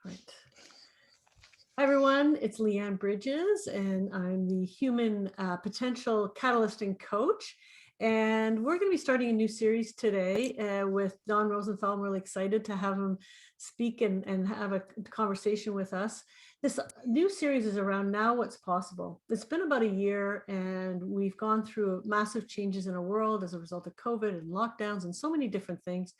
Right. Hi, everyone. It's Leanne Bridges, and I'm the Human Potential Catalyst and Coach. And we're going to be starting a new series today with Don Rosenthal. I'm really excited to have him speak and have a conversation with us. This new series is around now what's possible. It's been about a year, and we've gone through massive changes in our world as a result of COVID and lockdowns and so many different things.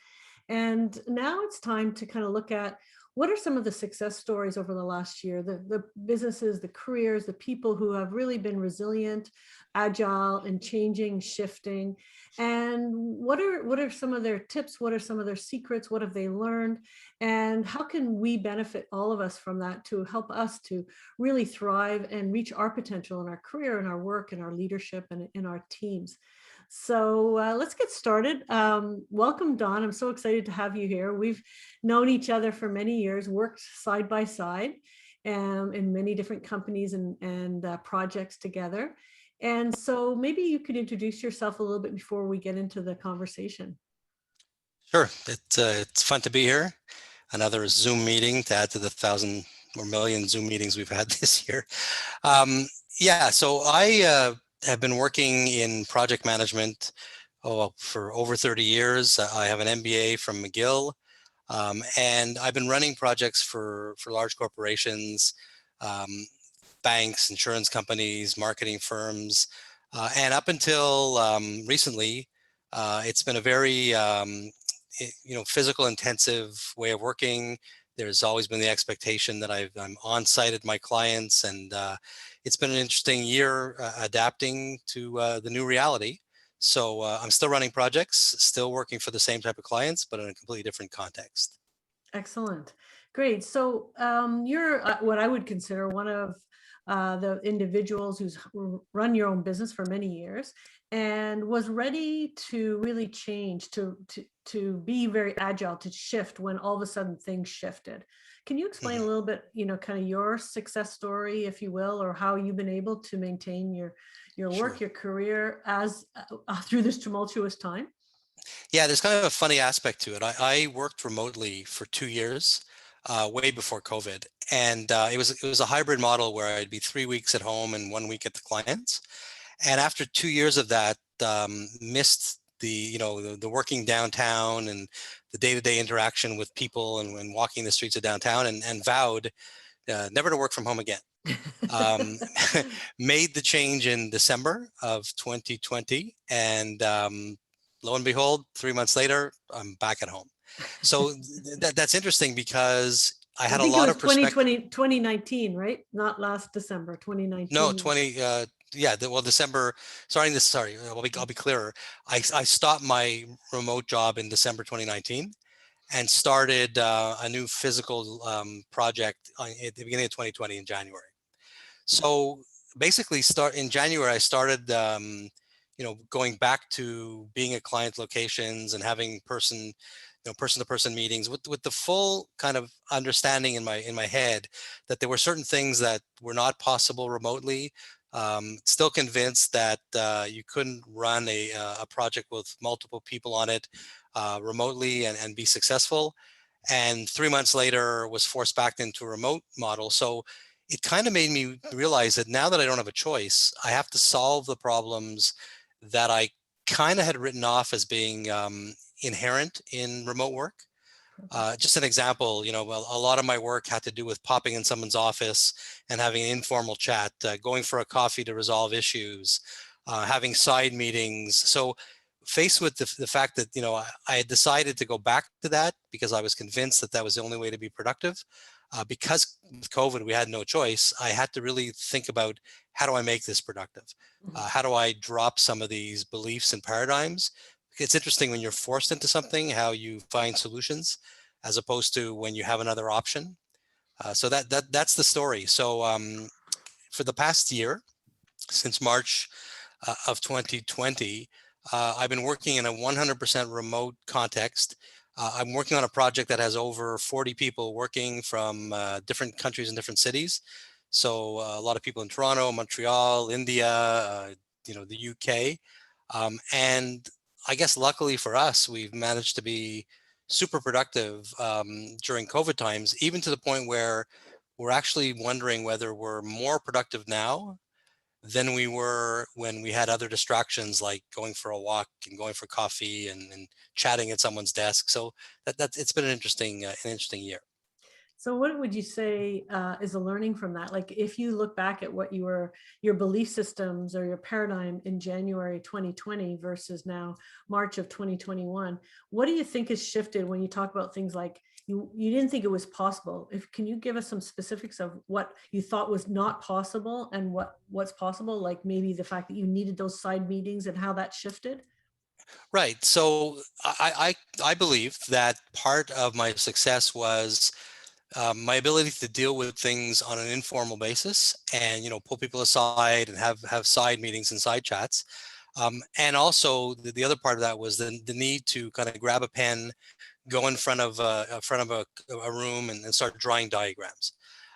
And now it's time to kind of look at what are some of the success stories over the last year, the businesses, the careers, the people who have really been resilient, agile, and changing, shifting, and what are some of their tips? What are some of their secrets? What have they learned? And how can we benefit, all of us, from that to help us to really thrive and reach our potential in our career, in our work, in our leadership, and in our teams? So let's get started. Welcome, Don. I'm so excited to have you here. We've known each other for many years, worked side by side in many different companies and projects together. And so maybe you could introduce yourself a little bit before we get into the conversation. Sure. It's fun to be here. Another Zoom meeting to add to the 1,000 or million Zoom meetings we've had this year. So I have been working in project management for over 30 years. I have an MBA from McGill, and I've been running projects for large corporations, banks, insurance companies, marketing firms, and up until recently, it's been a very physical intensive way of working. There's always been the expectation that I'm on site at my clients, and it's been an interesting year adapting to the new reality. So I'm still running projects, still working for the same type of clients, but in a completely different context. Excellent. Great. So you're what I would consider one of the individuals who's run your own business for many years and was ready to really change, to be very agile, to shift when all of a sudden things shifted. Can you explain a little bit, kind of your success story, if you will, or how you've been able to maintain your work, Sure. your career as through this tumultuous time? Yeah, there's kind of a funny aspect to it. I worked remotely for 2 years, way before COVID, and it was a hybrid model where I'd be 3 weeks at home and 1 week at the clients. And after 2 years of that, missed the working downtown and the day-to-day interaction with people and walking the streets of downtown, and vowed never to work from home again. Um, Made the change in December of 2020, and lo and behold, 3 months later, I'm back at home. So that's interesting because I I had a think it lot was of perspective. 2019, right? Not last December, No, 2019. December, I'll be clearer. I stopped my remote job in December 2019 and started a new physical project at the beginning of 2020 in January. So basically, start in January, I started, going back to being at client locations and having person-to-person meetings with the full kind of understanding in my head that there were certain things that were not possible remotely. Still convinced that you couldn't run a project with multiple people on it remotely and be successful. And 3 months later, was forced back into a remote model. So it kind of made me realize that now that I don't have a choice, I have to solve the problems that I kind of had written off as being inherent in remote work. Just an example, a lot of my work had to do with popping in someone's office and having an informal chat, going for a coffee to resolve issues, having side meetings. So faced with the fact that, I had decided to go back to that because I was convinced that that was the only way to be productive. Because with COVID, we had no choice. I had to really think about, how do I make this productive? How do I drop some of these beliefs and paradigms? It's interesting when you're forced into something, how you find solutions, as opposed to when you have another option. So that's the story. So for the past year, since March of 2020, I've been working in a 100% remote context. I'm working on a project that has over 40 people working from different countries and different cities. So a lot of people in Toronto, Montreal, India, the UK. And I guess luckily for us, we've managed to be, super productive during COVID times, even to the point where we're actually wondering whether we're more productive now than we were when we had other distractions like going for a walk and going for coffee and chatting at someone's desk. So it's been an interesting year. So what would you say is a learning from that? Like if you look back at what your belief systems or your paradigm in January 2020 versus now March of 2021, what do you think has shifted when you talk about things like you didn't think it was possible? Can you give us some specifics of what you thought was not possible and what's possible? Like maybe the fact that you needed those side meetings and how that shifted? Right. So I believe that part of my success was my ability to deal with things on an informal basis, and pull people aside and have side meetings and side chats. And also the other part of that was the need to kind of grab a pen, go in front of a room, and start drawing diagrams.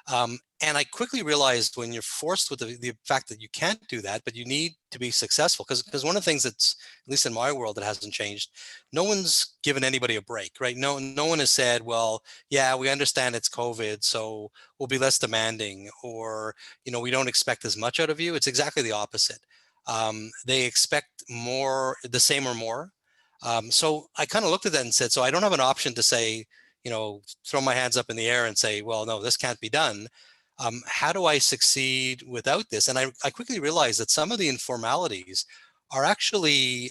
And I quickly realized when you're forced with the fact that you can't do that, but you need to be successful, because one of the things that's, at least in my world, that hasn't changed, no one's given anybody a break, right? No one has said, well, yeah, we understand it's COVID, so we'll be less demanding, or, we don't expect as much out of you. It's exactly the opposite. They expect more, the same or more. So I kind of looked at that and said, so I don't have an option to say, throw my hands up in the air and say, well, no, this can't be done. How do I succeed without this? And I quickly realized that some of the informalities are actually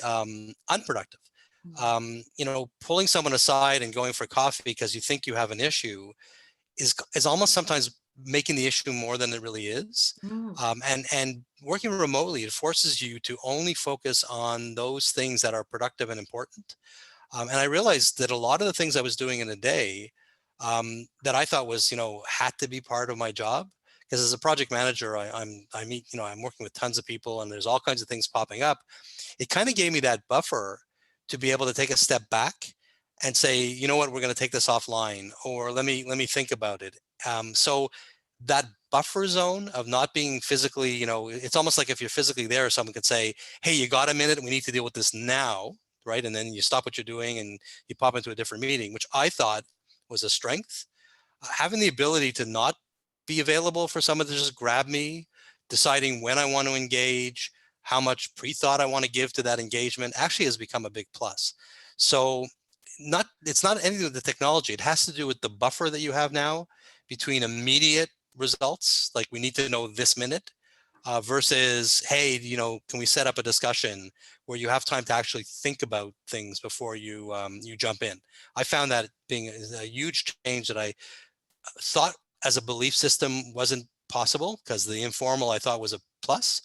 unproductive. Pulling someone aside and going for coffee because you think you have an issue is almost sometimes making the issue more than it really is. Mm. And working remotely, it forces you to only focus on those things that are productive and important. And I realized that a lot of the things I was doing in a day that I thought was, had to be part of my job. Because as a project manager, I'm working with tons of people, and there's all kinds of things popping up. It kind of gave me that buffer to be able to take a step back and say, you know what, we're going to take this offline, or let me think about it. So that buffer zone of not being physically, it's almost like if you're physically there, someone could say, hey, you got a minute? We need to deal with this now, right? And then you stop what you're doing and you pop into a different meeting, which I thought was a strength. Having the ability to not be available for someone to just grab me, deciding when I want to engage, how much pre-thought I want to give to that engagement, actually has become a big plus. So it's not anything with the technology. It has to do with the buffer that you have now between immediate results, like we need to know this minute, versus, hey, can we set up a discussion where you have time to actually think about things before you jump in. I found that being a huge change that I thought as a belief system wasn't possible, because the informal I thought was a plus.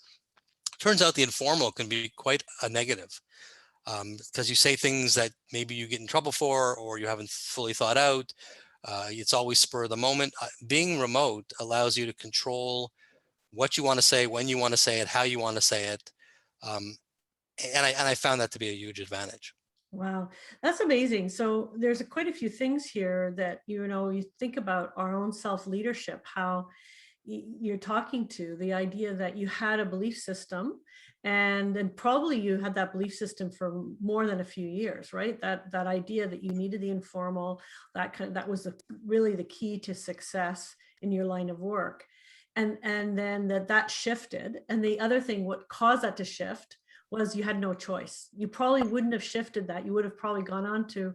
Turns out the informal can be quite a negative, because you say things that maybe you get in trouble for, or you haven't fully thought out. It's always spur of the moment. Being remote allows you to control what you want to say, when you want to say it, how you want to say it. Um, and I found that to be a huge advantage. Wow, that's amazing. So there's quite a few things here that, you think about our own self-leadership, how you're talking to the idea that you had a belief system, and then probably you had that belief system for more than a few years, right? That idea that you needed the informal, that was really the key to success in your line of work. And then that shifted. And the other thing, what caused that to shift was you had no choice. You probably wouldn't have shifted that. You would have probably gone on to,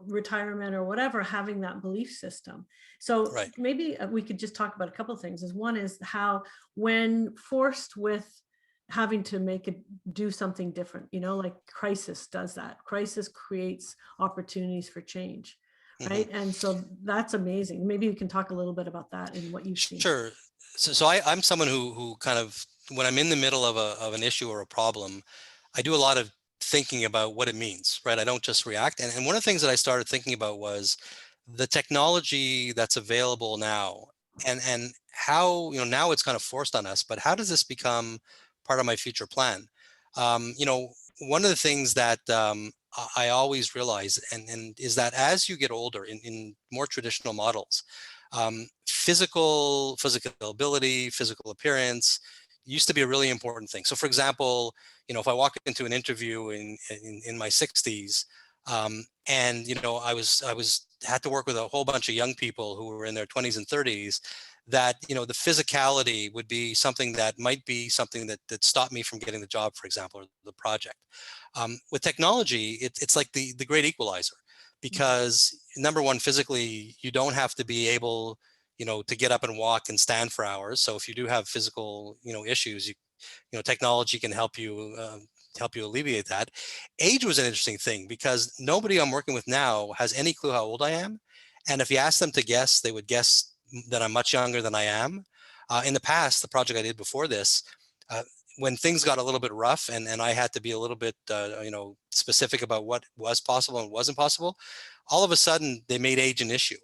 retirement or whatever, having that belief system. So Right. maybe we could just talk about a couple of things. One is how, when forced with having to do something different, like crisis does that. Crisis creates opportunities for change, Mhm. right? And so that's amazing. Maybe you can talk a little bit about that and what you've seen. Sure. So I'm someone who kind of, when I'm in the middle of an issue or a problem, I do a lot of thinking about what it means, right? I don't just react. And one of the things that I started thinking about was the technology that's available now, and how, now it's kind of forced on us, but how does this become part of my future plan? One of the things that I always realize, and is that as you get older in more traditional models, physical ability, physical appearance used to be a really important thing. So for example, if I walk into an interview in my 60s, And I was had to work with a whole bunch of young people who were in their 20s and 30s. That the physicality would be something that might be something that stopped me from getting the job, for example, or the project. With technology, it's like the great equalizer, because number one, physically, you don't have to be able to get up and walk and stand for hours. So if you do have physical issues, technology can help you alleviate that. Age was an interesting thing, because nobody I'm working with now has any clue how old I am. And if you ask them to guess, they would guess that I'm much younger than I am. In the past, the project I did before this, uh, when things got a little bit rough, and I had to be a little bit specific about what was possible and wasn't possible, all of a sudden they made age an issue.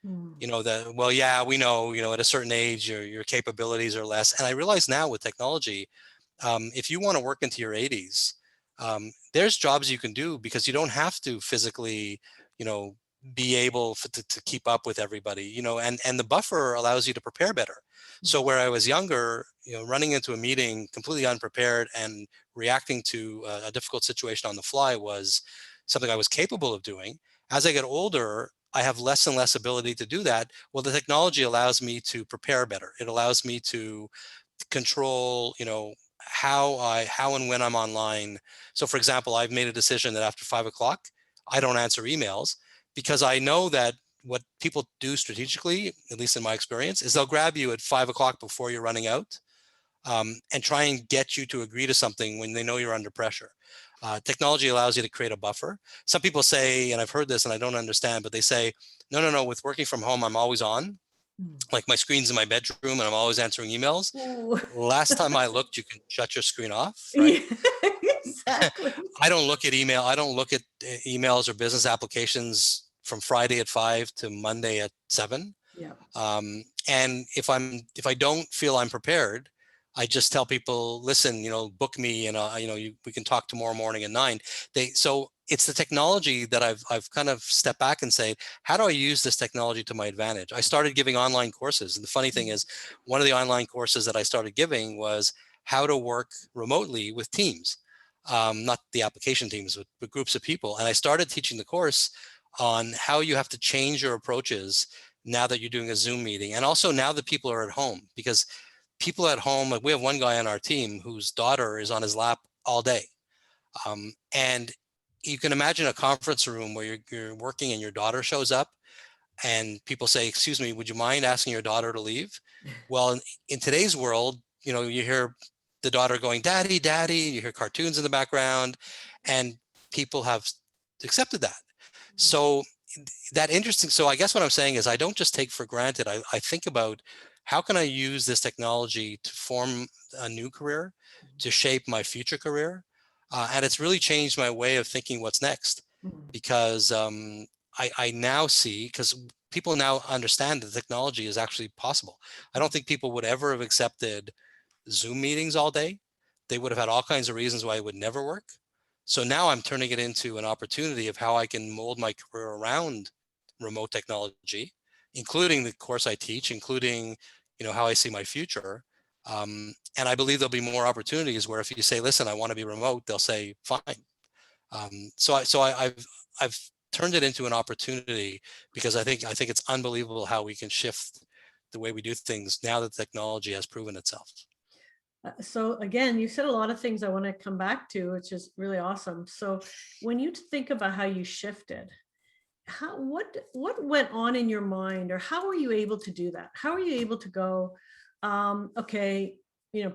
Mm. Well, yeah, we know, at a certain age, your capabilities are less. And I realize now with technology, if you want to work into your 80s, there's jobs you can do, because you don't have to physically, be able to keep up with everybody, and the buffer allows you to prepare better. So where I was younger, running into a meeting completely unprepared and reacting to a difficult situation on the fly was something I was capable of doing. As I get older, I have less and less ability to do that. Well, the technology allows me to prepare better. It allows me to control, how and when I'm online. So for example, I've made a decision that after 5 o'clock, I don't answer emails, because I know that what people do strategically, at least in my experience, is they'll grab you at 5 o'clock before you're running out, and try and get you to agree to something when they know you're under pressure. Technology allows you to create a buffer. Some people say, and I've heard this and I don't understand, but they say, no, no, no, with working from home, I'm always on. Mm. Like my screen's in my bedroom and I'm always answering emails. Ooh. Last time I looked, you can shut your screen off, right? Yeah, exactly. I don't look at email. I don't look at emails or business applications from Friday at 5 to Monday at 7. Yeah. And if I don't feel I'm prepared, I just tell people, listen, book me, and we can talk tomorrow morning at 9. So it's the technology that I've kind of stepped back and say, how do I use this technology to my advantage? I started giving online courses, and the funny thing is, one of the online courses that I started giving was how to work remotely with teams, not the application teams, but groups of people. And I started teaching the course on how you have to change your approaches now that you're doing a Zoom meeting, and also now that people are at home, because people at home, like we have one guy on our team whose daughter is on his lap all day. And you can imagine a conference room where you're working and your daughter shows up and people say, excuse me, would you mind asking your daughter to leave? Well, in today's world, you hear the daughter going, daddy, daddy, you hear cartoons in the background, and people have accepted that. So so I guess what I'm saying is, I don't just take for granted. I think about, how can I use this technology to form a new career, to shape my future career? And it's really changed my way of thinking what's next, Mm. because I now see, because people now understand that technology is actually possible. I don't think people would ever have accepted Zoom meetings all day. They would have had all kinds of reasons why it would never work. So now I'm turning it into an opportunity of how I can mold my career around remote technology, including the course I teach, including, how I see my future. And I believe there'll be more opportunities where if you say, listen, I want to be remote, they'll say, fine. I've turned it into an opportunity, because I think it's unbelievable how we can shift the way we do things now that technology has proven itself. So again, you said a lot of things I want to come back to, which is really awesome. So when you think about how you shifted, what went on in your mind, or how were you able to do that? How are you able to go, okay,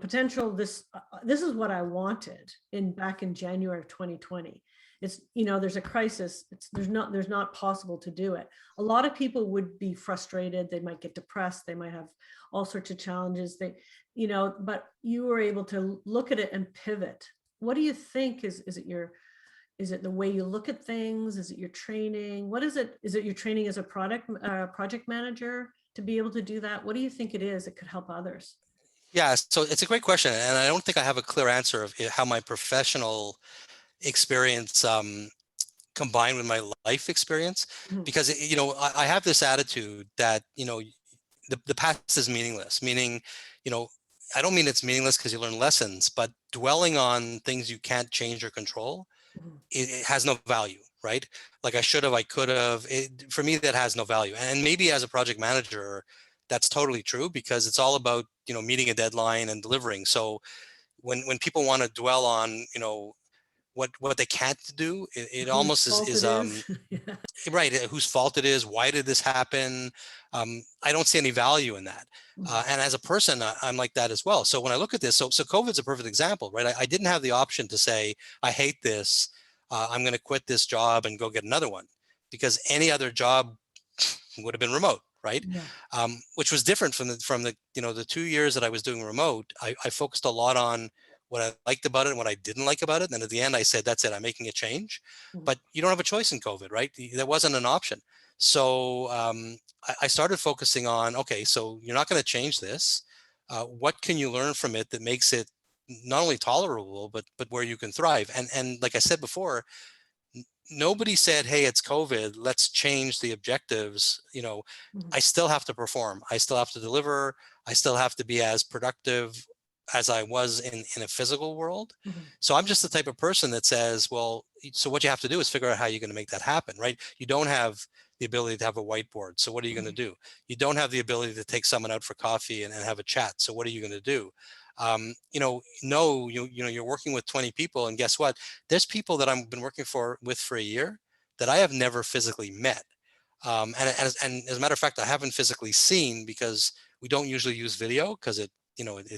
potential, this is what I wanted back in January of 2020. It's, there's a crisis. There's not possible to do it. A lot of people would be frustrated. They might get depressed. They might have all sorts of challenges. But you were able to look at it and pivot. What do you think is it the way you look at things? Is it your training? What is it? Is it your training as a project manager to be able to do that? What do you think it is that could help others? Yeah, so it's a great question, and I don't think I have a clear answer of how my professional experience combined with my life experience, Mhm. because I have this attitude that the past is meaningless. Meaning, you know, I don't mean it's meaningless because you learn lessons, but dwelling on things you can't change or control, Mhm. it has no value, right? Like I should have, I could have. For me, that has no value. And maybe as a project manager, that's totally true, because it's all about, meeting a deadline and delivering. So when people want to dwell on, what they can't do, it Whose almost fault it is. Yeah. right, whose fault it is, why did this happen. I don't see any value in that. Mhm. And as a person, I'm like that as well. So when I look at this, so COVID's a perfect example, right? I didn't have the option to say, I hate this, I'm going to quit this job and go get another one, because any other job would have been remote, right? Yeah. Which was different from the the 2 years that I was doing remote. I focused a lot on what I liked about it and what I didn't like about it. And at the end, I said, that's it, I'm making a change. Mhm. But you don't have a choice in COVID, right? There wasn't an option. So I started focusing on, okay, so you're not going to change this. What can you learn from it that makes it not only tolerable, but where you can thrive? And like I said before, nobody said, hey, it's COVID, let's change the objectives. Mhm. I still have to perform, I still have to deliver, I still have to be as productive as I was in a physical world. Mhm. So I'm just the type of person that says, well, so what you have to do is figure out how you're going to make that happen, right? You don't have the ability to have a whiteboard, so what are you going to Mhm. do? You don't have the ability to take someone out for coffee and have a chat, so what are you going to do? No, you're working with 20 people, and guess what? There's people that I've been working with for a year that I have never physically met. And as a matter of fact, I haven't physically seen, because we don't usually use video, because it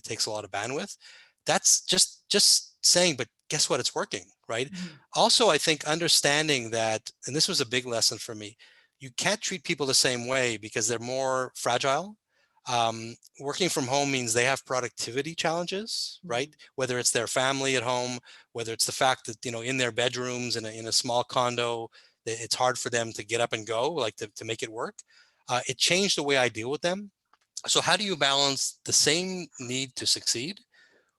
takes a lot of bandwidth. That's just saying, but guess what? It's working, right? Mhm. Also, I think understanding that, and this was a big lesson for me, you can't treat people the same way because they're more fragile. Working from home means they have productivity challenges, right? Mhm. Whether it's their family at home, whether it's the fact that, in their bedrooms in a small condo, it's hard for them to get up and go, like to make it work. It changed the way I deal with them. So how do you balance the same need to succeed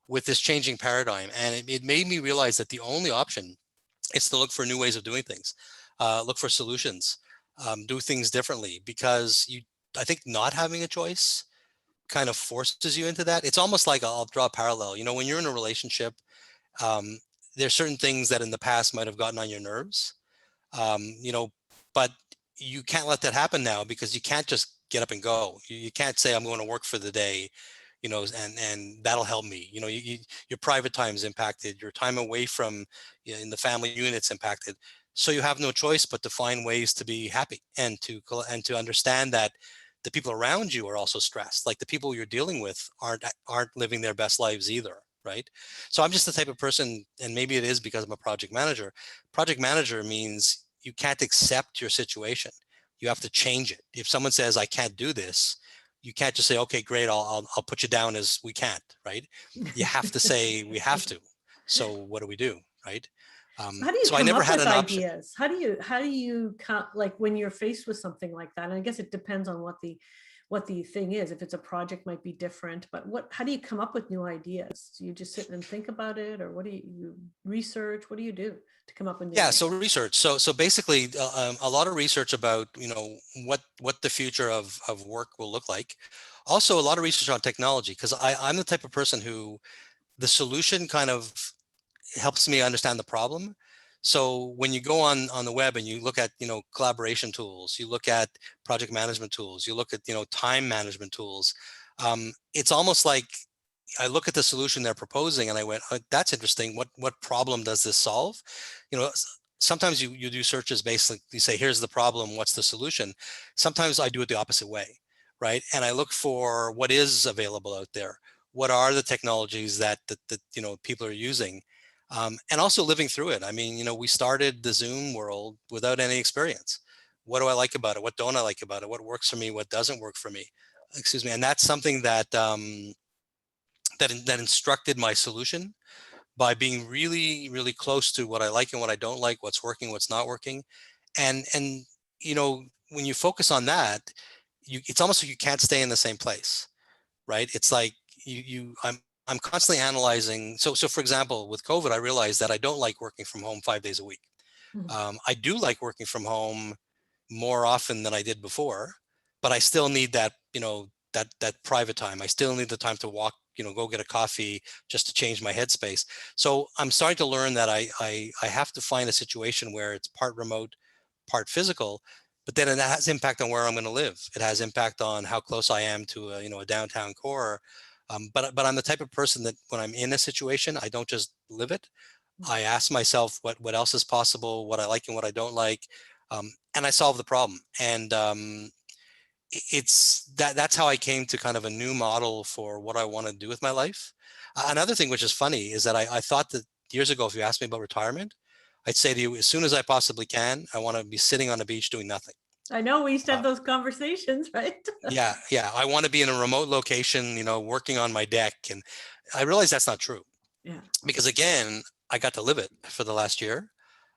with this changing paradigm? And it made me realize that the only option is to look for new ways of doing things, look for solutions, do things differently, because I think not having a choice kind of forces you into that. It's almost like, I'll draw a parallel. When you're in a relationship, um, there's certain things that in the past might have gotten on your nerves, but you can't let that happen now, because you can't just get up and go. You can't say, I'm going to work for the day, and that'll help me. Your private time is impacted, your time away from, in the family unit's impacted. So you have no choice but to find ways to be happy, and to understand that the people around you are also stressed. Like the people you're dealing with aren't living their best lives either, right? So I'm just the type of person, and maybe it is because I'm a project manager. Project manager means you can't accept your situation. You have to change it. If someone says, I can't do this, you can't just say, okay, great, I'll put you down as we can't, right? You have to say, we have to. So what do we do, right? So how do you So I come never up had with an option. ideas? How do you like when you're faced with something like that? And I guess it depends on what the thing is. If it's a project, might be different. But how do you come up with new ideas? Do you just sit and think about it, or what do you research? What do you do to come up with new Yeah, ideas? so research. So basically, a lot of research about what the future of work will look like. Also, a lot of research on technology, because I'm the type of person who the solution kind of helps me understand the problem. So when you go on the web and you look at collaboration tools, you look at project management tools, you look at time management tools, it's almost like I look at the solution they're proposing and I went, oh, that's interesting. What problem does this solve? Sometimes you do searches, basically you say, here's the problem, what's the solution? Sometimes I do it the opposite way, right? And I look for what is available out there. What are the technologies that people are using? And also living through it. I mean, we started the Zoom world without any experience. What do I like about it? What don't I like about it? What works for me? What doesn't work for me? Excuse me. And that's something that instructed my solution by being really, really close to what I like and what I don't like, what's working, what's not working. And when you focus on that, it's almost like you can't stay in the same place, right? It's like I'm constantly analyzing. So for example, with COVID, I realized that I don't like working from home 5 days a week. Mhm. I do like working from home more often than I did before, but I still need that private time. I still need the time to walk, go get a coffee just to change my headspace. So I'm starting to learn that I have to find a situation where it's part remote, part physical, but then it has impact on where I'm going to live. It has impact on how close I am to a downtown core. But I'm the type of person that when I'm in a situation, I don't just live it. I ask myself what else is possible, what I like and what I don't like, and I solve the problem. And that's how I came to kind of a new model for what I want to do with my life. Another thing which is funny is that I thought that years ago, if you asked me about retirement, I'd say to you, as soon as I possibly can, I want to be sitting on the beach doing nothing. I know we used to have Uh, those conversations, right? yeah. I want to be in a remote location, working on my deck. And I realize that's not true Yeah. because again, I got to live it for the last year.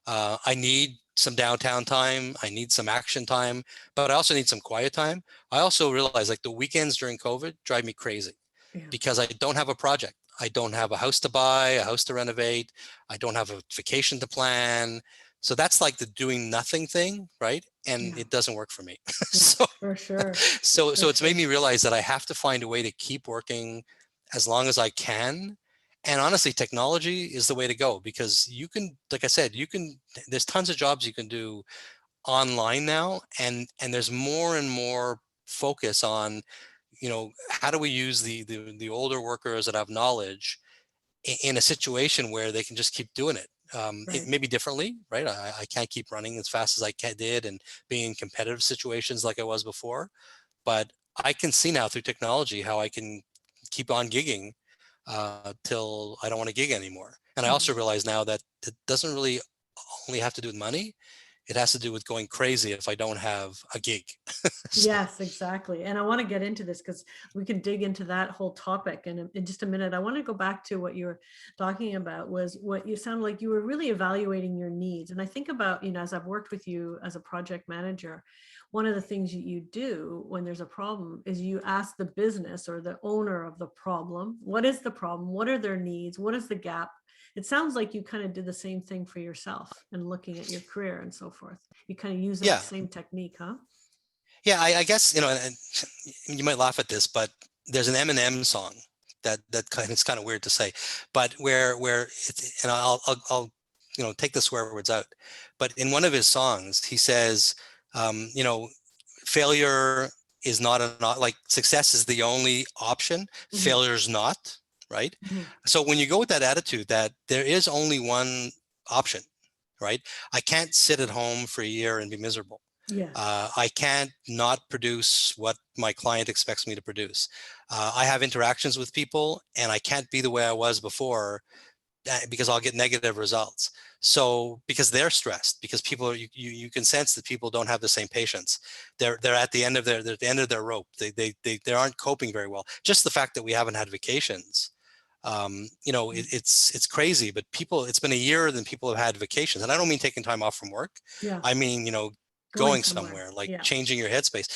I need some downtown time. I need some action time, but I also need some quiet time. I also realize like the weekends during COVID drive me crazy Yeah. because I don't have a project. I don't have a house to buy, a house to renovate. I don't have a vacation to plan. So that's like the doing nothing thing, right? And Yeah. it doesn't work for me. Yeah. so, For sure. so For it's made sure. me realize that I have to find a way to keep working as long as I can. And honestly, technology is the way to go because you can, like I said, there's tons of jobs you can do online now. And there's more and more focus on, how do we use the older workers that have knowledge in a situation where they can just keep doing it. It Right. may be differently, right? I can't keep running as fast as did and being in competitive situations like I was before, but I can see now through technology how I can keep on gigging till I don't want to gig anymore. And I Mhm. also realize now that it doesn't really only have to do with money. It has to do with going crazy if I don't have a gig. So Yes, exactly. And I want to get into this because we can dig into that whole topic in just a minute. I want to go back to what you were talking about was what you sounded like you were really evaluating your needs. And I think about, as I've worked with you as a project manager, one of the things you do when there's a problem is you ask the business or the owner of the problem, what is the problem? What are their needs? What is the gap? It sounds like you kind of did the same thing for yourself and looking at your career and so forth. You kind of use that yeah, same technique, huh? yeah, I guess and you might laugh at this, but there's an Eminem song that it's kind of weird to say, but where it's, and I'll take the swear words out, but in one of his songs he says, failure is not like success is the only option, Mhm. failure is not, right? Mhm. So when you go with that attitude that there is only one option, right? I can't sit at home for a year and be miserable. Yes. I can't not produce what my client expects me to produce. I have interactions with people and I can't be the way I was before because I'll get negative results. So because they're stressed, because people are, you can sense that people don't have the same patience. They're at the end of they're at the end of their rope. They aren't coping very well. Just the fact that we haven't had vacations, it's crazy, but it's been a year than people have had vacations. And I don't mean taking time off from work. Yeah. I mean, Going going somewhere. somewhere, like Yeah. changing your headspace.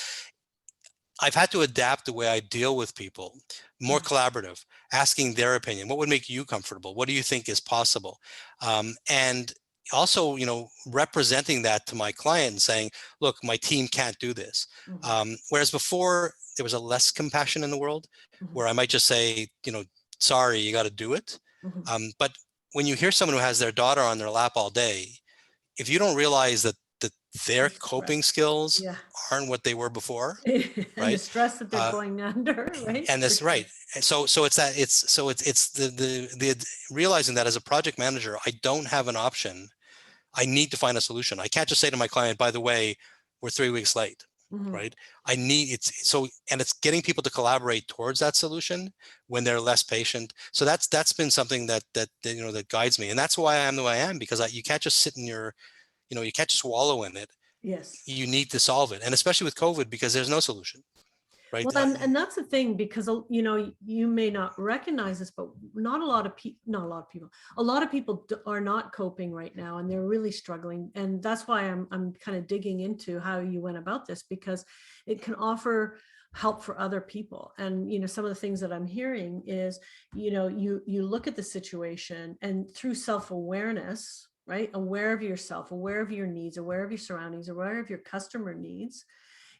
I've had to adapt the way I deal with people, more Yeah. collaborative, asking their opinion. What would make you comfortable? What do you think is possible? And also, representing that to my client and saying, look, my team can't do this. Mhm. Whereas before, there was a less compassion in the world Mhm. where I might just say, sorry, you got to do it. Mhm. But when you hear someone who has their daughter on their lap all day, if you don't realize that their The coping stress. skills Yeah. aren't what they were before, And the right? stress that they're Uh, going under, right? and For that's sure. right. So it's the realizing that as a project manager, I don't have an option. I need to find a solution. I can't just say to my client, by the way, we're 3 weeks late, Mhm. right? I need and it's getting people to collaborate towards that solution when they're less patient. So that's been something that guides me, and that's why I am the way I am, because you can't just sit in you can't just wallow in it. Yes. You need to solve it, and especially with COVID, because there's no solution, right? Well, and that's the thing because you may not recognize this, but not a lot of people, not a lot of people, a lot of people are not coping right now, and they're really struggling. And that's why I'm kind of digging into how you went about this because it can offer help for other people. And some of the things that I'm hearing is you look at the situation and through self-awareness, right? Aware of yourself, aware of your needs, aware of your surroundings, aware of your customer needs,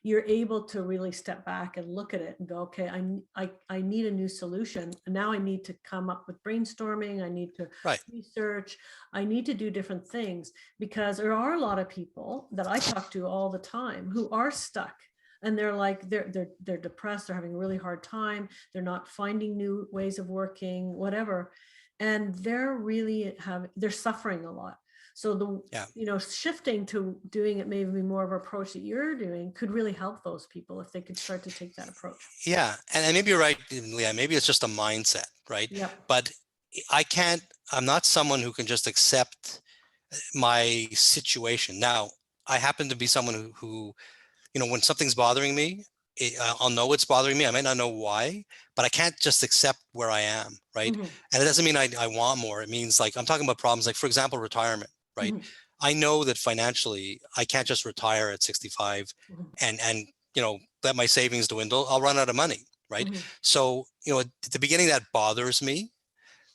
you're able to really step back and look at it and go, okay, I need a new solution. Now I need to come up with brainstorming. I need to Right. research. I need to do different things, because there are a lot of people that I talk to all the time who are stuck. And they're like, they're depressed. They're having a really hard time. They're not finding new ways of working, whatever. And they're suffering a lot. So Yeah. shifting to doing it maybe more of an approach that you're doing could really help those people if they could start to take that approach. Yeah. And maybe you're right, Leanne, maybe it's just a mindset, right? Yep. But I'm not someone who can just accept my situation. Now, I happen to be someone who when something's bothering me, I'll know it's bothering me. I might not know why, but I can't just accept where I am, right? Mm-hmm. And it doesn't mean I want more. It means, like, I'm talking about problems like, for example, retirement, right? Mm-hmm. I know that financially, I can't just retire at 65 Mm-hmm. and let my savings dwindle. I'll run out of money, right? Mm-hmm. So, at the beginning, that bothers me.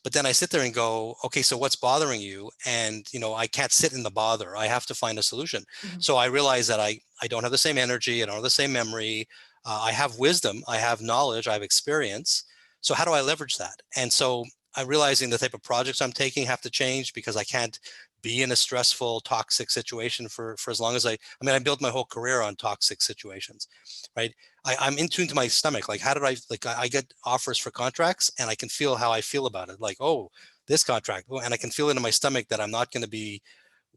But then I sit there and go, okay, so what's bothering you? And, I can't sit in the bother. I have to find a solution. Mm-hmm. So I realize that I don't have the same energy. I don't have the same memory. I have wisdom. I have knowledge. I have experience. So how do I leverage that? And so I'm realizing the type of projects I'm taking have to change, because I can't be in a stressful, toxic situation for as long as I built my whole career on toxic situations, right? I'm in tune to my stomach. Like, how did I get offers for contracts, and I can feel how I feel about it. Like, oh, this contract, and I can feel it in my stomach that I'm not going to be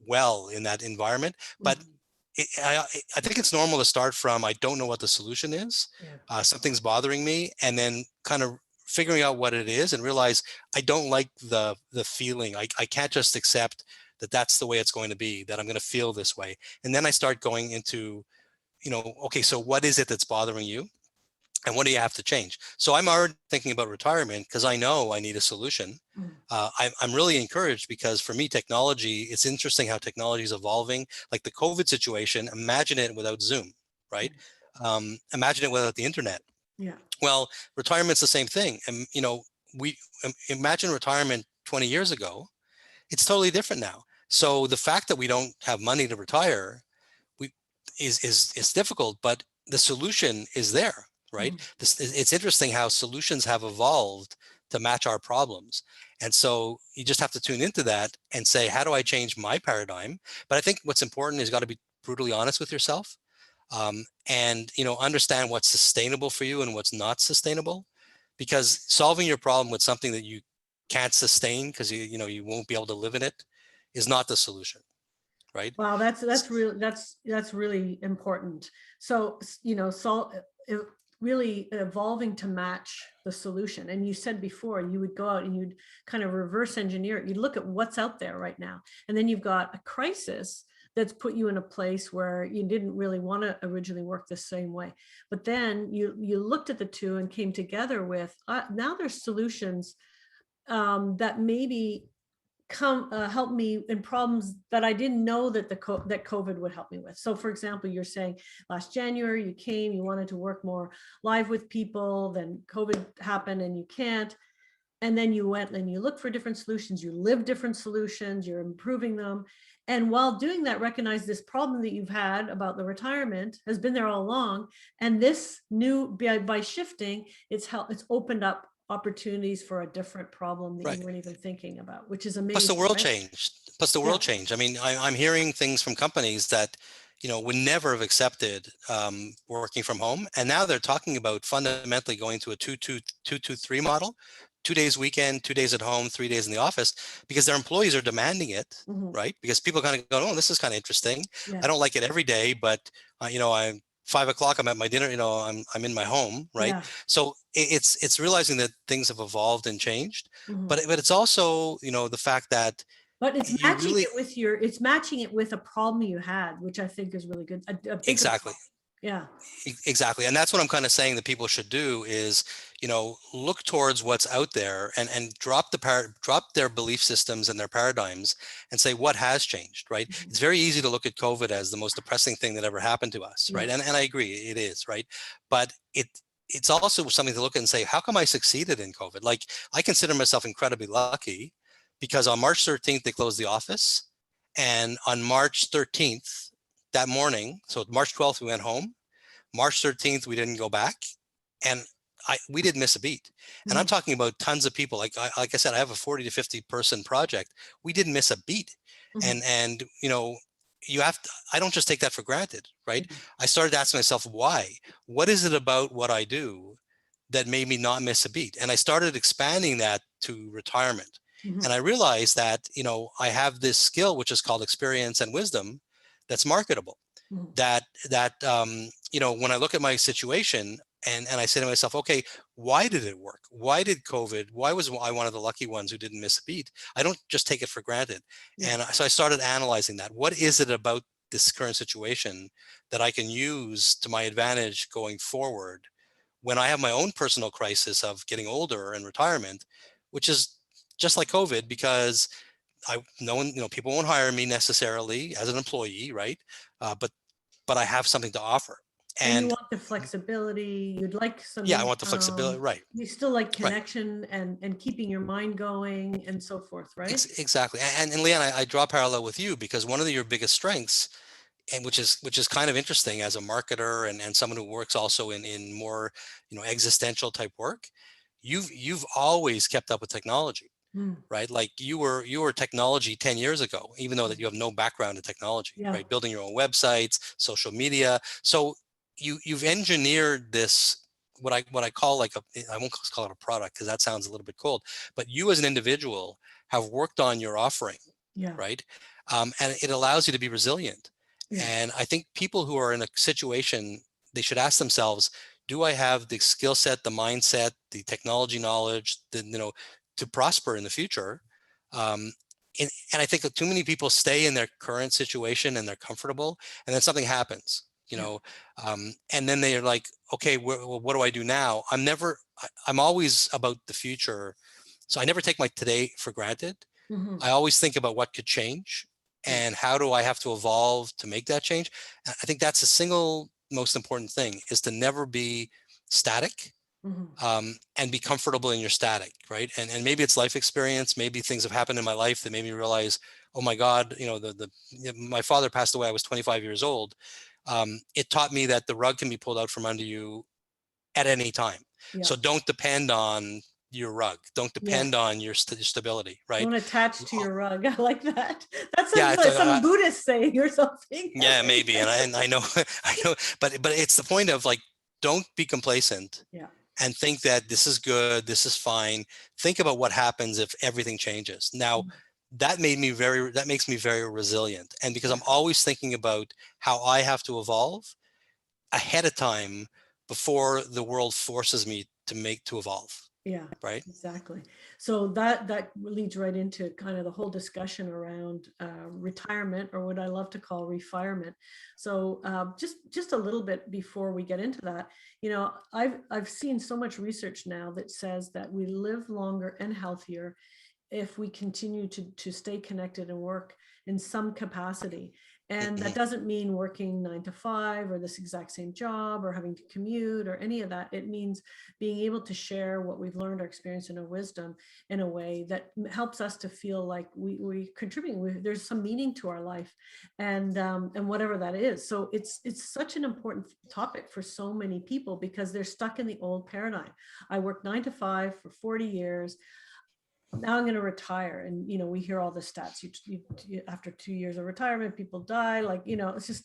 well in that environment. But I think it's normal to start from, I don't know what the solution is. Yeah. Something's bothering me, and then kind of figuring out what it is and realize I don't like the feeling. I can't just accept that that's the way it's going to be, that I'm going to feel this way. And then I start going into, okay, so what is it that's bothering you? And what do you have to change? So I'm already thinking about retirement because I know I need a solution. I'm really encouraged because for me, technology, it's interesting how technology is evolving. Like the COVID situation, imagine it without Zoom, right? Imagine it without the internet. Yeah. Well, retirement's the same thing. And, we imagine retirement 20 years ago, it's totally different now. So the fact that we don't have money to retire is difficult, but the solution is there, right? It's interesting how solutions have evolved to match our problems. And so you just have to tune into that and say, how do I change my paradigm? But I think what's important is got to be brutally honest with yourself, and understand what's sustainable for you and what's not sustainable, because solving your problem with something that you can't sustain because you won't be able to live in it is not the solution, right? Wow, that's really important. So really evolving to match the solution. And you said before you would go out and you'd kind of reverse engineer it. You'd look at what's out there right now, and then you've got a crisis that's put you in a place where you didn't really want to originally work the same way. But then you looked at the two and came together with now there's solutions that maybe help me in problems that I didn't know that that COVID would help me with. So for example, you're saying last January you came, you wanted to work more live with people, then COVID happened and you can't. And then you went and you look for different solutions, you live different solutions, you're improving them. And while doing that, recognize this problem that you've had about the retirement has been there all along. And this by shifting, it's opened up opportunities for a different problem that you weren't even thinking about, which is amazing. Plus the world changed. I mean, I'm hearing things from companies that, would never have accepted working from home. And now they're talking about fundamentally going to a 2-2-3 model, 2 days weekend, 2 days at home, 3 days in the office, because their employees are demanding it, right? Because people kind of go, oh, this is kind of interesting. I don't like it every day, but I'm 5 o'clock, I'm at my dinner, I'm in my home, right? So it's realizing that things have evolved and changed, but it's also, the fact that but it's matching it with it's matching it with a problem you had, which I think is really good. Exactly. Yeah, exactly. And that's what I'm kind of saying that people should do is, look towards what's out there and drop their belief systems and their paradigms and say, what has changed, right? It's very easy to look at COVID as the most depressing thing that ever happened to us, right? And I agree, it is, right? But it's also something to look at and say, how come I succeeded in COVID? Like, I consider myself incredibly lucky because on March 13th, they closed the office. And on March 13th, that morning, so March 12th, we went home. March 13th, we didn't go back, and we didn't miss a beat. And I'm Mhm. talking about tons of people. Like I said, I have a 40 to 50 person project. We didn't miss a beat. Mhm. And you have to, I don't just take that for granted, right? Yeah. I started asking myself, why? What is it about what I do that made me not miss a beat? And I started expanding that to retirement. Mhm. And I realized that, I have this skill, which is called experience and wisdom, that's marketable. Mhm. That when I look at my situation and I say to myself, okay, why did it work? Why did COVID? Why was I one of the lucky ones who didn't miss a beat? I don't just take it for granted. Yeah. And so I started analyzing that. What is it about this current situation that I can use to my advantage going forward when I have my own personal crisis of getting older and retirement, which is just like COVID, because no one, people won't hire me necessarily as an employee, right? But I have something to offer. And you And want the flexibility, you'd like some yeah, I want the flexibility, right? you still like Right. connection and keeping your mind going and so forth, right? Exactly. And Leanne, I draw a parallel with you because one of your biggest strengths, and which is kind of interesting as a marketer and someone who works also in more, existential type work, you've always kept up with technology, Mm. right? Like you were technology 10 years ago, even though that you have no background in technology, Yeah. right? Building your own websites, social media. So you've engineered this, what I call like I won't call it a product because that sounds a little bit cold, but you as an individual have worked on your offering, Yeah. right? And it allows you to be resilient. Yeah. And I think people who are in a situation, they should ask themselves, do I have the skill set, the mindset, the technology knowledge, to prosper in the future? Um, and I think that too many people stay in their current situation and they're comfortable, and then something happens, Yeah. and then they're like, okay, well, what do I do now? I'm always about the future. So I never take my today for granted. Hmm. I always think about what could change Yeah. and how do I have to evolve to make that change. I think that's the single most important thing, is to never be static, Hmm. and be comfortable in your static, right? And maybe it's life experience. Maybe things have happened in my life that made me realize, oh my God, my father passed away. I was 25 years old. It taught me that the rug can be pulled out from under you at any time. Yeah. So don't depend on your rug. Don't Yeah. depend on your stability, right? Don't attach to Uh, your rug. I like that. That Yeah, sounds like some Buddhist saying or something. That's yeah, very maybe, nice. and I know, I know, but it's the point of like, don't be complacent Yeah. and think that this is good, this is fine. Think about what happens if everything changes. Now, that makes me very resilient. And because Yeah. I'm always thinking about how I have to evolve ahead of time before the world forces me to evolve, Yeah, right? exactly. So that leads right into kind of the whole discussion around retirement, or what I love to call refirement. So just a little bit before we get into that, I've seen so much research now that says that we live longer and healthier if we continue to stay connected and work in some capacity. And that Mhm. doesn't mean working 9 to 5 or this exact same job or having to commute or any of that. It means being able to share what we've learned, our experience and our wisdom in a way that helps us to feel like we contributing. There's some meaning to our life, and whatever that is. So it's such an important topic for so many people because they're stuck in the old paradigm. I worked 9 to 5 for 40 years. Now I'm going to retire. And, we hear all the stats. After 2 years of retirement, people die. Like, it's just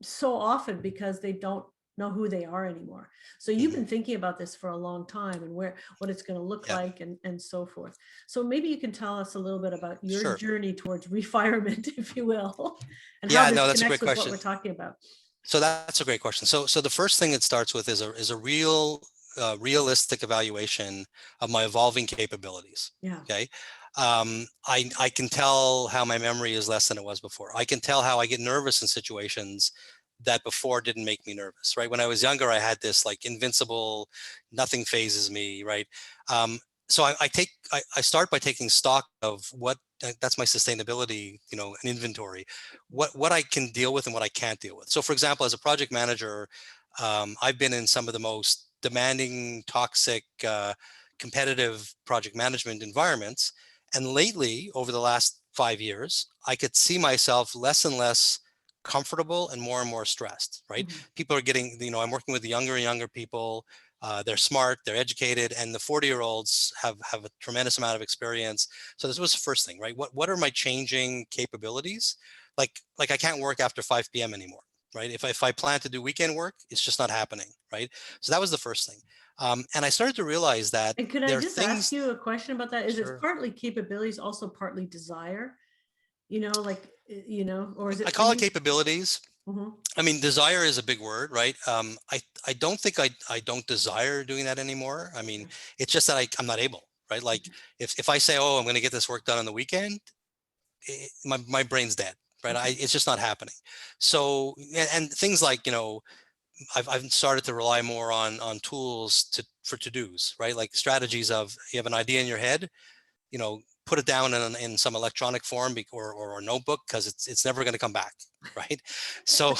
so often because they don't know who they are anymore. So you've Mhm. been thinking about this for a long time and what it's going to look Yeah, like and so forth. So maybe you can tell us a little bit about your sure. journey towards refirement, if you will, and how Yeah, this no, that's a connects great with what question. we're talking about. So that's a great question. So the first thing it starts with is a realistic evaluation of my evolving capabilities. Yeah. Okay, I can tell how my memory is less than it was before. I can tell how I get nervous in situations that before didn't make me nervous. Right, when I was younger, I had this like invincible, nothing phases me. Right, so I start by taking stock of what that's my sustainability, an inventory, what I can deal with and what I can't deal with. So for example, as a project manager, I've been in some of the most demanding, toxic, competitive project management environments. And lately, over the last 5 years, I could see myself less and less comfortable and more stressed, right? Mhm. People are getting, I'm working with the younger and younger people. They're smart, they're educated, and the 40-year-olds have a tremendous amount of experience. So this was the first thing, right? What are my changing capabilities? Like I can't work after 5 p.m. anymore, right? If I plan to do weekend work, it's just not happening, right? So that was the first thing. And I started to realize that And could I there are just ask things. you a question about that? Is it Sure. partly capabilities, also partly desire? Like, or is I it for call it you? capabilities. Mhm. I mean, desire is a big word, right? I don't think I don't desire doing that anymore. I mean, Okay. it's just that I'm not able, right? Like if I say, oh, I'm going to get this work done on the weekend, my brain's dead, right? Okay. It's just not happening. So, and things like, I've started to rely more on tools for to-dos, right? Like strategies of you have an idea in your head, put it down in some electronic form or a notebook, because it's never going to come back, right? So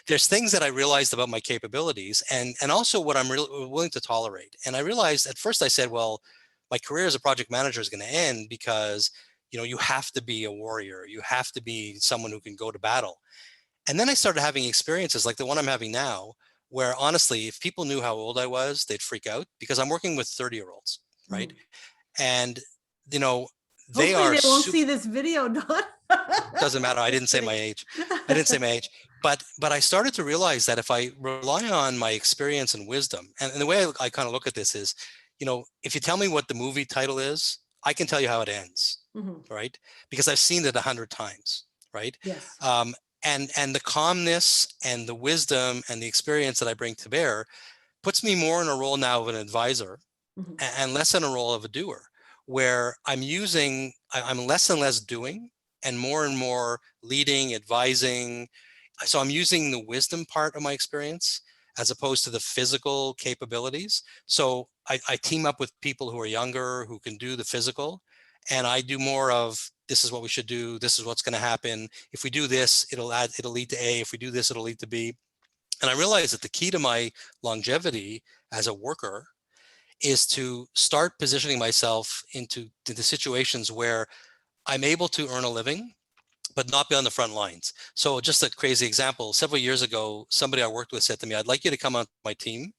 there's things that I realized about my capabilities and also what I'm really willing to tolerate. And I realized at first I said, well, my career as a project manager is going to end because you have to be a warrior, you have to be someone who can go to battle. And then I started having experiences like the one I'm having now, where honestly, if people knew how old I was, they'd freak out, because I'm working with 30-year-olds, right? Mhm. And you know they Hopefully are they won't super. see this video, Don. Doesn't matter. I Just didn't say my kidding. age. I didn't say my age. But I started to realize that if I rely on my experience and wisdom, and the way I kind of look at this is, if you tell me what the movie title is, I can tell you how it ends, Mhm. right? Because I've seen it 100 times, right? Yes. Um, and the calmness and the wisdom and the experience that I bring to bear puts me more in a role now of an advisor Mhm. and less in a role of a doer, where I'm less and less doing and more leading, advising. So I'm using the wisdom part of my experience as opposed to the physical capabilities. So I team up with people who are younger, who can do the physical, and I do more of, this is what we should do, this is what's going to happen. If we do this, it'll lead to A. If we do this, it'll lead to B. And I realized that the key to my longevity as a worker is to start positioning myself into the situations where I'm able to earn a living, but not be on the front lines. So just a crazy example, several years ago, somebody I worked with said to me, I'd like you to come on my team.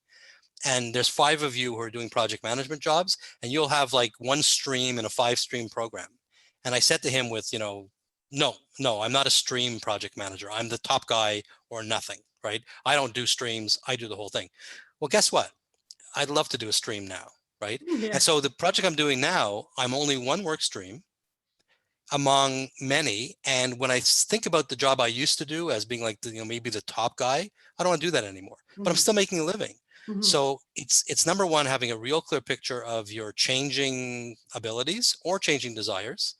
And there's 5 of you who are doing project management jobs, and you'll have like 1 stream in a 5-stream program. And I said to him with, no, I'm not a stream project manager. I'm the top guy or nothing, right? I don't do streams. I do the whole thing. Well, guess what? I'd love to do a stream now, right? Yeah. And so the project I'm doing now, I'm only 1 work stream among many. And when I think about the job I used to do as being like maybe the top guy, I don't want to do that anymore. But I'm Mhm. still making a living. Mhm. So it's number one, having a real clear picture of your changing abilities or changing desires,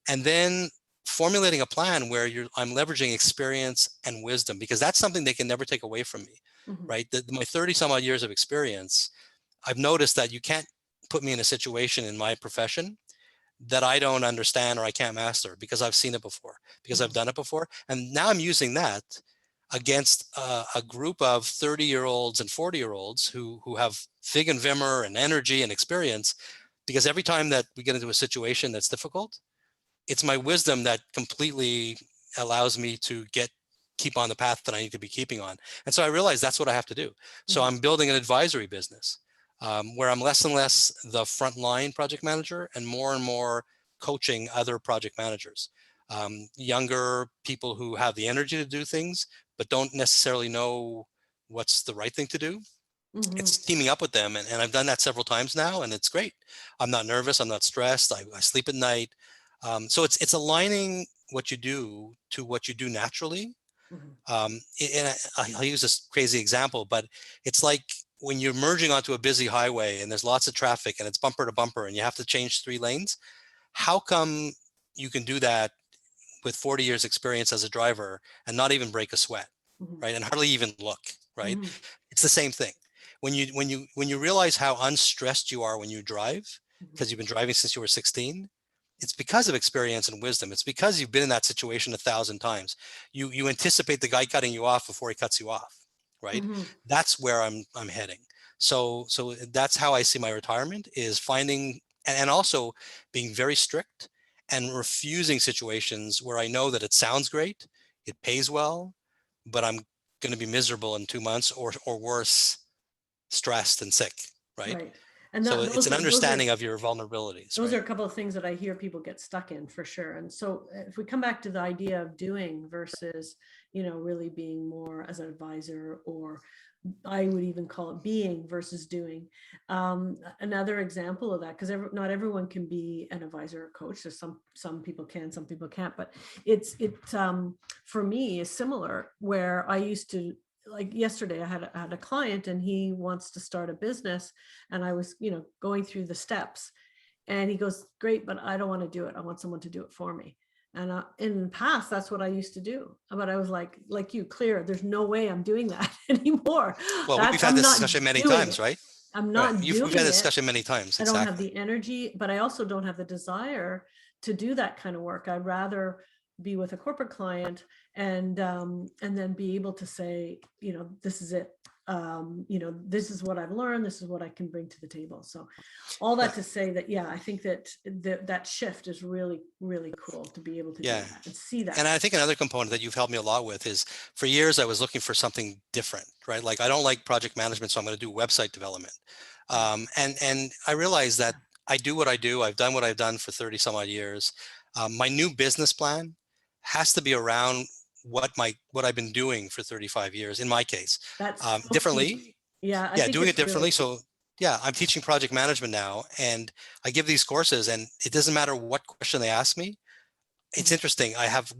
and then formulating a plan where I'm leveraging experience and wisdom, because that's something they can never take away from me, Mhm. right? My 30 some odd years of experience, I've noticed that you can't put me in a situation in my profession that I don't understand or I can't master, because I've seen it before, because I've Mhm. done it before. And now I'm using that against a group of 30-year-olds and 40-year-olds who have fig and vimmer and energy and experience, because every time that we get into a situation that's difficult, it's my wisdom that completely allows me to keep on the path that I need to be keeping on. And so I realized that's what I have to do. So Mhm. I'm building an advisory business, where I'm less and less the frontline project manager and more coaching other project managers, younger people who have the energy to do things, but don't necessarily know what's the right thing to do. Mhm. It's teaming up with them. And I've done that several times now, and it's great. I'm not nervous. I'm not stressed. I sleep at night. So it's aligning what you do to what you do naturally. Mhm. And I'll use this crazy example, but it's like when you're merging onto a busy highway and there's lots of traffic and it's bumper to bumper and you have to change 3 lanes. How come you can do that with 40 years experience as a driver and not even break a sweat, Mhm. right? And hardly even look, right? Mhm. It's the same thing. When you realize how unstressed you are when you drive, Mhm. because you've been driving since you were 16, it's because of experience and wisdom. It's because you've been in that situation 1,000 times. You anticipate the guy cutting you off before he cuts you off, right? Mhm. That's where I'm heading. So that's how I see my retirement, is finding and also being very strict and refusing situations where I know that it sounds great, it pays well, but I'm going to be miserable in 2 months or worse, stressed and sick, right? Right. And So it's those an are understanding of your vulnerabilities, those right? are a couple of things that I hear people get stuck in for sure. And so if we come back to the idea of doing versus, really being more as an advisor, or I would even call it being versus doing. Another example of that, because not everyone can be an advisor or coach. So some people can, some people can't. But it for me is similar. Where I used to, like yesterday, I had a client and he wants to start a business, and I was going through the steps, and he goes, "Great, but I don't want to do it. I want someone to do it for me." And in the past, that's what I used to do. But I was like you, clear. There's no way I'm doing that anymore. Well, we've had I'm this not discussion many doing times, it. right? I'm Right. not We've had doing this it. discussion many times. I don't have Exactly. the energy, but I also don't have the desire to do that kind of work. I'd rather be with a corporate client and then be able to say, this is it. This is what I've learned. This is what I can bring to the table. So all that to say that, yeah, I think that shift is really, really cool to be able to do Yeah. that and see that. And I think another component that you've helped me a lot with is, for years I was looking for something different, right? Like, I don't like project management, so I'm going to do website development. And I realized that I do what I do. I've done what I've done for 30 some odd years. My new business plan has to be around what I've been doing for 35 years, in my case, That's so differently. key. Yeah, I Yeah, think doing it's it differently. really key. So yeah, I'm teaching project management now, and I give these courses, and it doesn't matter what question they ask me. It's interesting. I have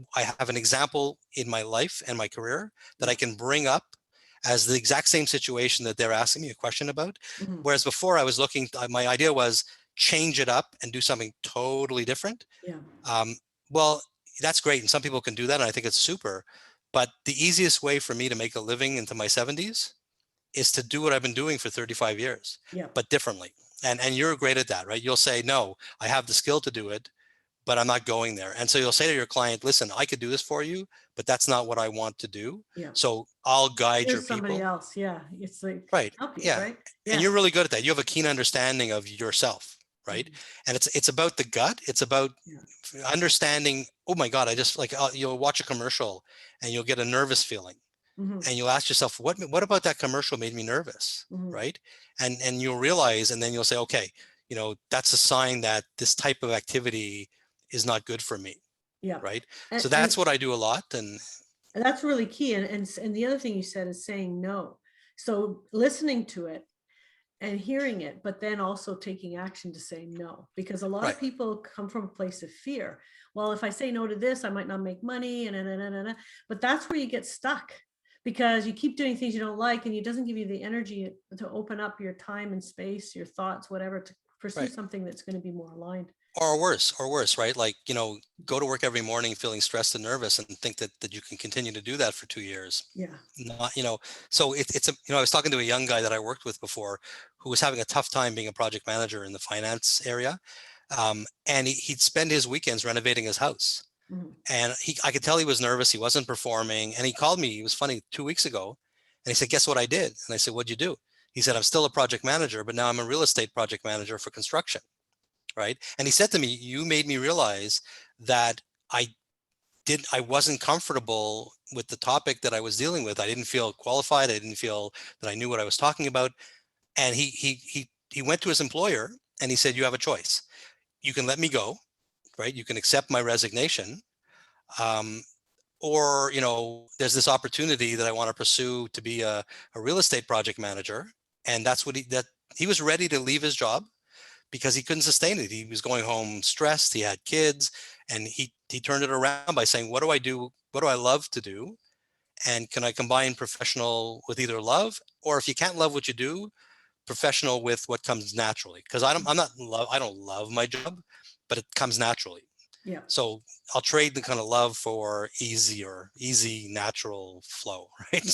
an example in my life and my career that I can bring up as the exact same situation that they're asking me a question about. Mhm. Whereas before I was looking, my idea was change it up and do something totally different. Yeah. Well, that's great, and some people can do that, and I think it's super. But the easiest way for me to make a living into my 70s is to do what I've been doing for 35 years, Yeah. but differently. And you're great at that, right? You'll say, no, I have the skill to do it, but I'm not going there. And so you'll say to your client, listen, I could do this for you, but that's not what I want to do. Yeah. So I'll guide your There's somebody people. else. Yeah. It's like Right. help you, Yeah. right? And Yeah. you're really good at that. You have a keen understanding of yourself, right? And it's about the gut. It's about understanding, oh my God, I just like, you'll watch a commercial and you'll get a nervous feeling. And you'll ask yourself, what about that commercial made me nervous, right? And you'll realize, and then you'll say, okay, that's a sign that this type of activity is not good for me, Yeah. right? And, So that's what I do a lot. And that's really key. And the other thing you said is saying no. So listening to it and hearing it, but then also taking action to say no, because a lot right, of people come from a place of fear. Well, if I say no to this, I might not make money, but that's where you get stuck, because you keep doing things you don't like, and it doesn't give you the energy to open up your time and space, your thoughts, whatever, to pursue right. something that's going to be more aligned. Or worse, right? Like, go to work every morning feeling stressed and nervous and think that you can continue to do that for 2 years. Yeah. Not, so it's I was talking to a young guy that I worked with before who was having a tough time being a project manager in the finance area. And he'd spend his weekends renovating his house. And I could tell he was nervous. He wasn't performing. And he called me, he was funny, 2 weeks ago. And he said, guess what I did? And I said, what'd you do? He said, I'm still a project manager, but now I'm a real estate project manager for construction. Right. And he said to me, you made me realize that I wasn't comfortable with the topic that I was dealing with. I didn't feel qualified. I didn't feel that I knew what I was talking about. And he went to his employer and he said, you have a choice. You can let me go, right? You can accept my resignation. Or, there's this opportunity that I want to pursue to be a real estate project manager. And that's what he was ready to leave his job because he couldn't sustain it. He was going home stressed. He had kids, and he turned it around by saying, what do I do? What do I love to do? And can I combine professional with either love, or if you can't love what you do, professional with what comes naturally? Because I don't love my job, but it comes naturally. Yeah. So I'll trade the kind of love for easy, natural flow, right?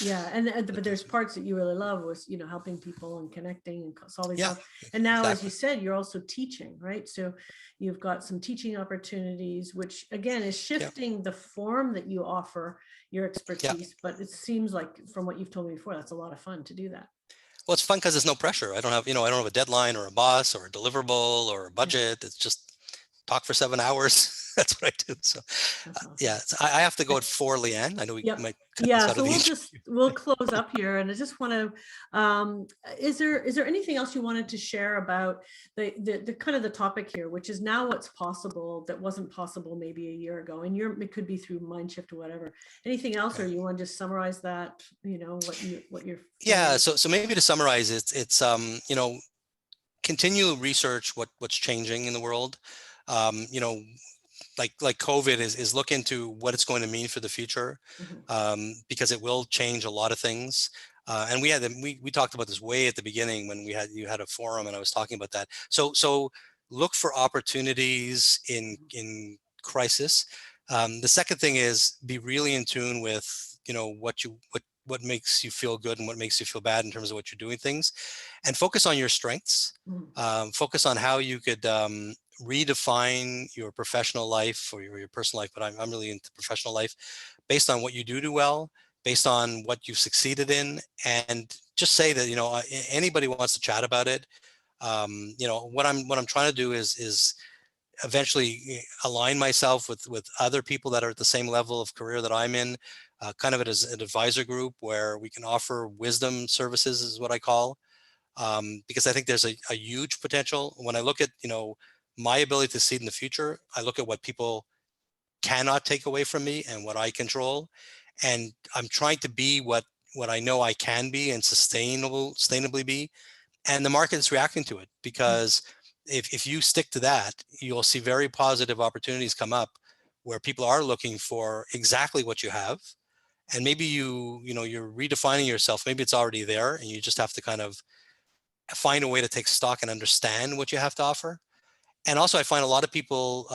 Yeah. So But there's parts that you really love, was helping people and connecting and solving yeah, problems. And now, as exactly. you said, you're also teaching, right? So you've got some teaching opportunities, which again is shifting the form that you offer your expertise. But it seems like, from what you've told me before, that's a lot of fun to do that. Well, it's fun because there's no pressure. I don't have a deadline or a boss or a deliverable or a budget. It's just talk for 7 hours. That's what I do. So That's awesome. yeah, I have to go at 4, Leanne. I know we Yep. might cut Yeah. this out So of the we'll interview. close up here, and I just want to. Is there anything else you wanted to share about the kind of the topic here, which is now what's possible that wasn't possible maybe a year ago, and it could be through Mindshift or whatever. Anything else, or Right. you want to just summarize that? You know what you're. Yeah. So maybe to summarize, it's continue research what's changing in the world. You know, like COVID is look into what it's going to mean for the future, Mhm. because it will change a lot of things. And we talked about this way at the beginning when you had a forum and I was talking about that. So look for opportunities in crisis. The second thing is be really in tune with what makes you feel good and what makes you feel bad in terms of what you're doing things, and focus on your strengths. Mhm. Focus on how you could redefine your professional life or your personal life, but I'm really into professional life based on what you do well, based on what you've succeeded in, and just say that anybody wants to chat about it. What I'm trying to do is eventually align myself with other people that are at the same level of career that I'm in, kind of as an advisor group where we can offer wisdom services, is what I call, because I think there's a huge potential. When I look at my ability to see in the future, I look at what people cannot take away from me and what I control, and I'm trying to be what I know I can be and sustainably be, and the market is reacting to it, because if you stick to that, you'll see very positive opportunities come up where people are looking for exactly what you have, and maybe you're redefining yourself. Maybe it's already there, and you just have to kind of find a way to take stock and understand what you have to offer. And also, I find a lot of people.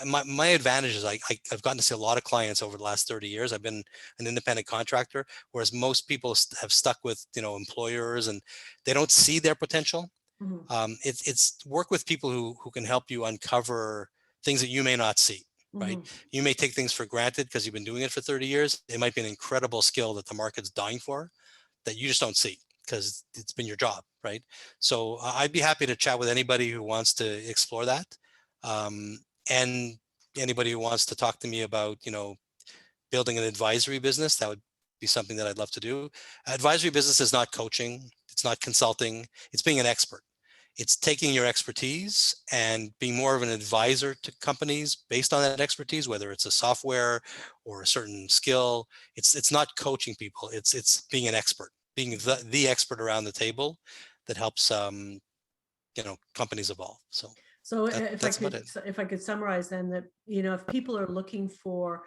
My advantage is I've gotten to see a lot of clients over the last 30 years. I've been an independent contractor, whereas most people have stuck with employers, and they don't see their potential. Mhm. It's work with people who can help you uncover things that you may not see. Right? Mhm. You may take things for granted because you've been doing it for 30 years. It might be an incredible skill that the market's dying for, that you just don't see because it's been your job, right? So I'd be happy to chat with anybody who wants to explore that, and anybody who wants to talk to me about building an advisory business. That would be something that I'd love to do. Advisory business is not coaching, it's not consulting, it's being an expert. It's taking your expertise and being more of an advisor to companies based on that expertise, whether it's a software or a certain skill. It's not coaching people. It's being an expert, being the expert around the table that helps companies evolve. So So that's about it. if I could summarize then that, if people are looking for,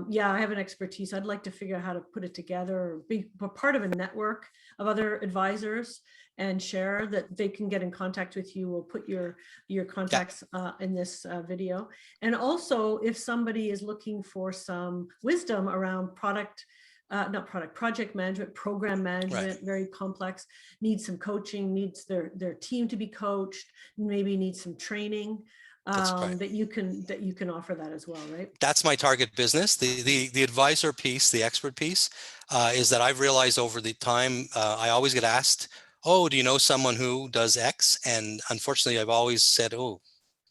yeah, I have an expertise, I'd like to figure out how to put it together, or be part of a network of other advisors, and share, that they can get in contact with you. We'll put your Yeah, contacts in this video. And also, if somebody is looking for some wisdom around not product, project management, program right. management, very complex, needs some coaching, needs their team to be coached, maybe needs some training, That's right. that you can offer that as well, right? That's my target business. The advisor piece, the expert piece, is that I've realized over the time, I always get asked, "Oh, do you know someone who does X?" And unfortunately, I've always said, "Oh,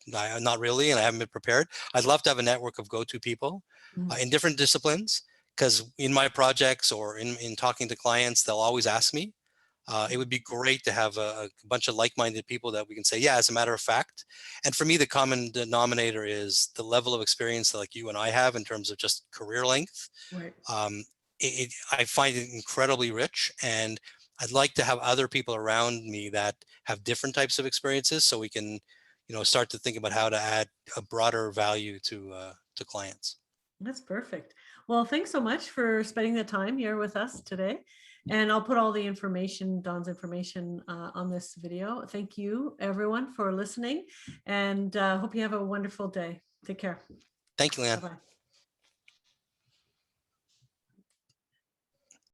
not really," and I haven't been prepared. I'd love to have a network of go-to people Mhm. in different disciplines, because in my projects or in talking to clients, they'll always ask me. It would be great to have a bunch of like-minded people that we can say, yeah, as a matter of fact. And for me, the common denominator is the level of experience that like you and I have in terms of just career length. Right. Um, I find it incredibly rich, and I'd like to have other people around me that have different types of experiences, so we can, start to think about how to add a broader value to clients. That's perfect. Well, thanks so much for spending the time here with us today. And I'll put all the information, Don's information, on this video. Thank you, everyone, for listening, and hope you have a wonderful day. Take care. Thank you, Leanne. Bye-bye.